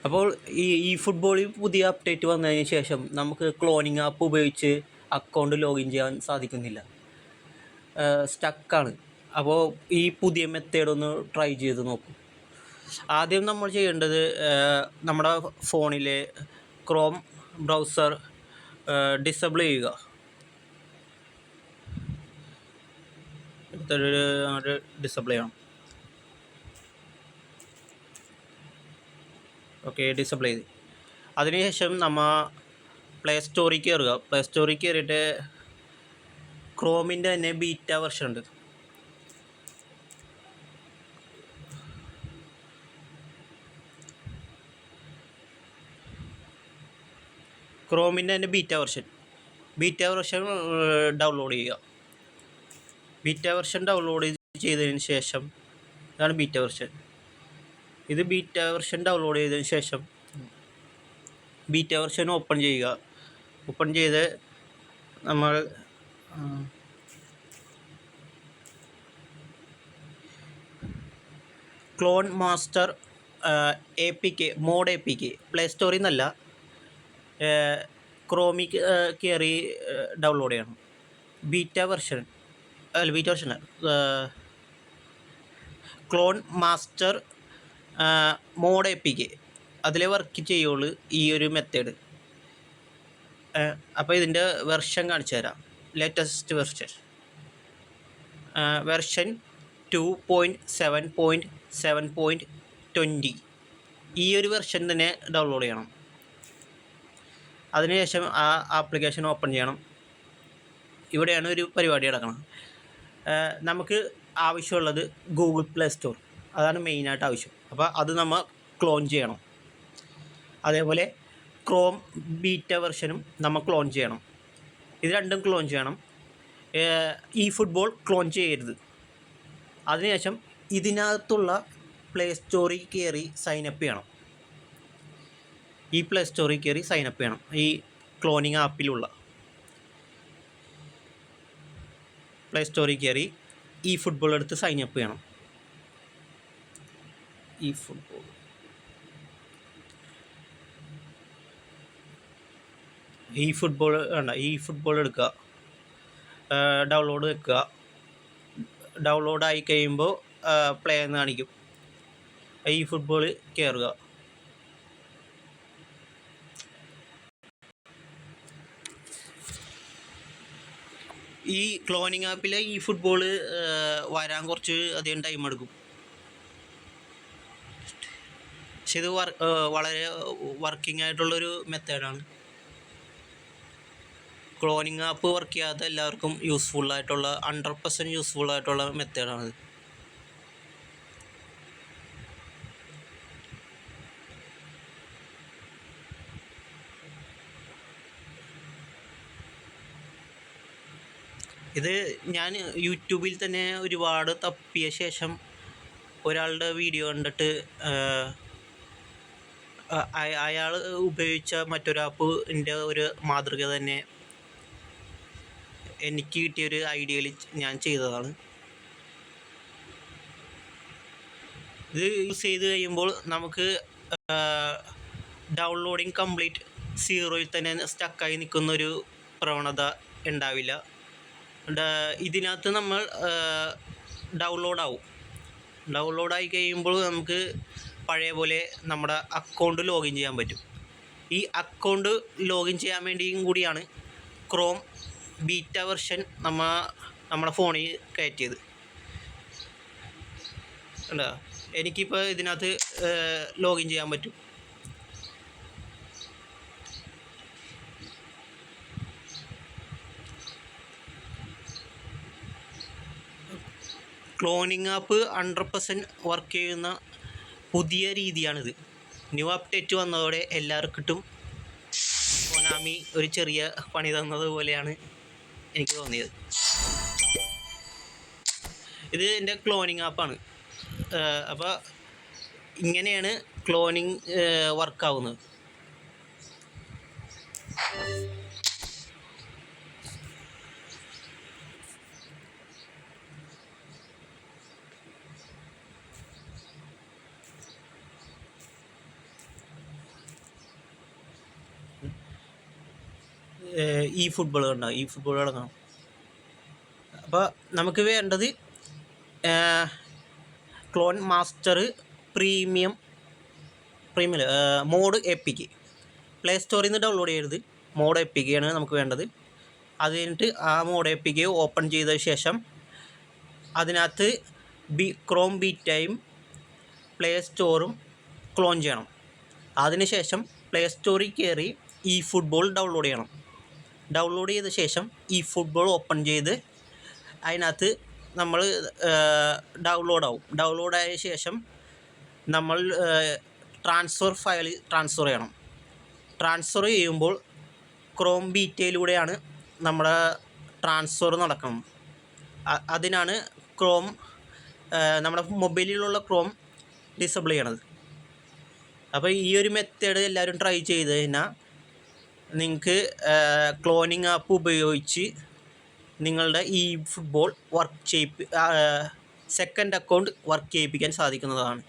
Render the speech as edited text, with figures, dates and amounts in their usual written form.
അപ്പോൾ ഈ ഫുട്ബോളിൽ പുതിയ അപ്ഡേറ്റ് വന്നതിന് ശേഷം നമുക്ക് ക്ലോണിങ് ആപ്പ് ഉപയോഗിച്ച് അക്കൗണ്ട് ലോഗിൻ ചെയ്യാൻ സാധിക്കുന്നില്ല, സ്റ്റക്കാണ്. അപ്പോൾ ഈ പുതിയ മെത്തേഡ് ഒന്ന് ട്രൈ ചെയ്ത് നോക്കും. ആദ്യം നമ്മൾ ചെയ്യേണ്ടത് നമ്മുടെ ഫോണിലെ ക്രോം ബ്രൗസർ ഡിസേബിൾ ചെയ്യുക. അങ്ങോട്ട് ഡിസേബിൾ ചെയ്യണം. ഓക്കെ, ഡിസേബിൾ ചെയ്ത് അതിനുശേഷം നമ്മൾ പ്ലേ സ്റ്റോറിൽ കയറുക. പ്ലേ സ്റ്റോറിൽ കയറിയിട്ട് ക്രോമിൻ്റെ തന്നെ ബീറ്റ വെർഷൻ ഉണ്ട്. ക്രോമിൻ്റെ തന്നെ ബീറ്റ വെർഷൻ ഡൗൺലോഡ് ചെയ്യുക. ബീറ്റ വെർഷൻ ഡൗൺലോഡ് ചെയ്തതിന് ശേഷം ഇതാണ് ബീറ്റ വെർഷൻ. ഇത് ബീറ്റ വെർഷൻ ഡൗൺലോഡ് ചെയ്തതിന് ശേഷം ബീറ്റ വെർഷൻ ഓപ്പൺ ചെയ്യുക. ഓപ്പൺ ചെയ്ത് നമ്മൾ clone master APK mod APK play സ്റ്റോറിൽ നിന്നല്ല, ക്രോമിൽ കയറി ഡൗൺലോഡ് ചെയ്യണം. Beta version clone master mod APK അതിലെ വർക്ക് ചെയ്യുള്ളൂ ഈ ഒരു മെത്തേഡ്. അപ്പോൾ ഇതിൻ്റെ വെർഷൻ കാണിച്ചു തരാം. ലേറ്റസ്റ്റ് വെർഷൻ 2.7.7.20 ഈ ഒരു വെർഷൻ തന്നെ ഡൗൺലോഡ് ചെയ്യണം. അതിനുശേഷം ആ ആപ്ലിക്കേഷൻ ഓപ്പൺ ചെയ്യണം. ഇവിടെയാണ് ഒരു പരിപാടി നടക്കണം. നമുക്ക് ആവശ്യമുള്ളത് ഗൂഗിൾ പ്ലേ സ്റ്റോർ, അതാണ് മെയിനായിട്ട് ആവശ്യം. അപ്പോൾ അത് നമ്മൾ ക്ലോൺ ചെയ്യണം. അതേപോലെ ക്രോം ബീറ്റ വെർഷനും നമ്മൾ ക്ലോൺ ചെയ്യണം. ഇത് രണ്ടും ക്ലോൺ ചെയ്യണം. ഈ ഫുട്ബോൾ ക്ലോൺ ചെയ്യരുത്. അതിനുശേഷം ഇതിനകത്തുള്ള പ്ലേ സ്റ്റോറിൽ കയറി സൈനപ്പ് ചെയ്യണം. ഈ പ്ലേ സ്റ്റോറിൽ കയറി സൈനപ്പ് ചെയ്യണം. ഈ ക്ലോണിങ് ആപ്പിലുള്ള പ്ലേ സ്റ്റോറിൽ കയറി ഈ ഫുട്ബോൾ എടുത്ത് സൈനപ്പ് ചെയ്യണം. ഈ ഫുട്ബോൾ എടുക്കുക, ഡൗൺലോഡ് വെക്കുക. ഡൗൺലോഡായി കഴിയുമ്പോൾ പ്ലേ എന്ന് കാണിക്കും. ഈ ഫുട്ബോൾ കയറുക. ഈ ക്ലോണിങ് ആപ്പിലെ ഈ ഫുട്ബോൾ വരാൻ കുറച്ച് അധികം ടൈം എടുക്കും. പക്ഷെ ഇത് വളരെ വർക്കിംഗ് ആയിട്ടുള്ളൊരു മെത്തേഡാണ്. ക്ലോണിങ് ആപ്പ് വർക്ക് ചെയ്യാത്ത എല്ലാവർക്കും 100% യൂസ്ഫുൾ ആയിട്ടുള്ള മെത്തേഡാണിത്. ഇത് ഞാൻ യൂട്യൂബിൽ തന്നെ ഒരുപാട് തപ്പിയ ശേഷം ഒരാളുടെ വീഡിയോ കണ്ടിട്ട് അയാൾ ഉപയോഗിച്ച മറ്റൊരു ആപ്പിൻ്റെ ഒരു മാതൃക തന്നെ എനിക്ക് കിട്ടിയൊരു ഐഡിയയിൽ ഞാൻ ചെയ്തതാണ്. ഇത് യൂസ് ചെയ്ത് കഴിയുമ്പോൾ നമുക്ക് ഡൗൺലോഡിങ് കംപ്ലീറ്റ് 0യിൽ തന്നെ സ്റ്റക്കായി നിൽക്കുന്നൊരു പ്രവണത ഉണ്ടാവില്ല. ഇതിനകത്ത് നമ്മൾ ഡൗൺലോഡായി കഴിയുമ്പോൾ നമുക്ക് പഴയ പോലെ നമ്മുടെ അക്കൗണ്ട് ലോഗിൻ ചെയ്യാൻ പറ്റും. ഈ അക്കൗണ്ട് ലോഗിൻ ചെയ്യാൻ വേണ്ടിയും കൂടിയാണ് ക്രോം ബീറ്റ വെർഷൻ നമ്മുടെ ഫോണിൽ കയറ്റിയത്. അല്ല, എനിക്കിപ്പോൾ ഇതിനകത്ത് ലോഗിൻ ചെയ്യാൻ പറ്റും. ക്ലോണിങ് ആപ്പ് 100% വർക്ക് ചെയ്യുന്ന പുതിയ രീതിയാണിത്. ന്യൂ അപ്ഡേറ്റ് വന്നതോടെ എല്ലാവർക്കും കൊനാമി ഒരു ചെറിയ പണി തന്നതുപോലെയാണ് എനിക്ക് തോന്നിയത്. ഇത് എൻ്റെ ക്ലോണിങ് ആപ്പാണ്. അപ്പോൾ ഇങ്ങനെയാണ് ക്ലോണിങ് വർക്കാവുന്നത്. ഈ ഫുട്ബോൾ ഉണ്ടാവും, ഈ ഫുട്ബോൾ കിടക്കണം. അപ്പോൾ നമുക്ക് വേണ്ടത് clone master premium mod APK play സ്റ്റോറിൽ നിന്ന് ഡൗൺലോഡ് ചെയ്യരുത്. മോഡ് എപ്പിക്കാണ് നമുക്ക് വേണ്ടത്. അത് കഴിഞ്ഞിട്ട് ആ മോഡ് എപ്പിക്ക് ഓപ്പൺ ചെയ്ത ശേഷം അതിനകത്ത് ക്രോം ബീറ്റയും പ്ലേ സ്റ്റോറും ക്ലോൺ ചെയ്യണം. അതിനുശേഷം പ്ലേ സ്റ്റോറിൽ കയറി ഈ ഫുട്ബോൾ ഡൗൺലോഡ് ചെയ്യണം. ഡൗൺലോഡ് ചെയ്ത ശേഷം ഈ ഫുട്ബോൾ ഓപ്പൺ ചെയ്ത് അതിനകത്ത് നമ്മൾ ഡൗൺലോഡായ ശേഷം നമ്മൾ ട്രാൻസ്ഫർ ഫയൽ ട്രാൻസ്ഫർ ചെയ്യണം. ട്രാൻസ്ഫർ ചെയ്യുമ്പോൾ ക്രോം ബീറ്റയിലൂടെയാണ് നമ്മുടെ ട്രാൻസ്ഫർ നടക്കണം. അതിനാണ് ക്രോം നമ്മുടെ മൊബൈലിലുള്ള ക്രോം ഡിസബിൾ ചെയ്യണത്. അപ്പോൾ ഈ ഒരു മെത്തേഡ് എല്ലാവരും ട്രൈ ചെയ്ത് കഴിഞ്ഞാൽ നിങ്ങൾക്ക് ക്ലോണിങ് ആപ്പ് ഉപയോഗിച്ച് നിങ്ങളുടെ ഈ ഫുട്ബോൾ സെക്കൻഡ് അക്കൗണ്ട് വർക്ക് ചെയ്യിപ്പിക്കാൻ സാധിക്കുന്നതാണ്.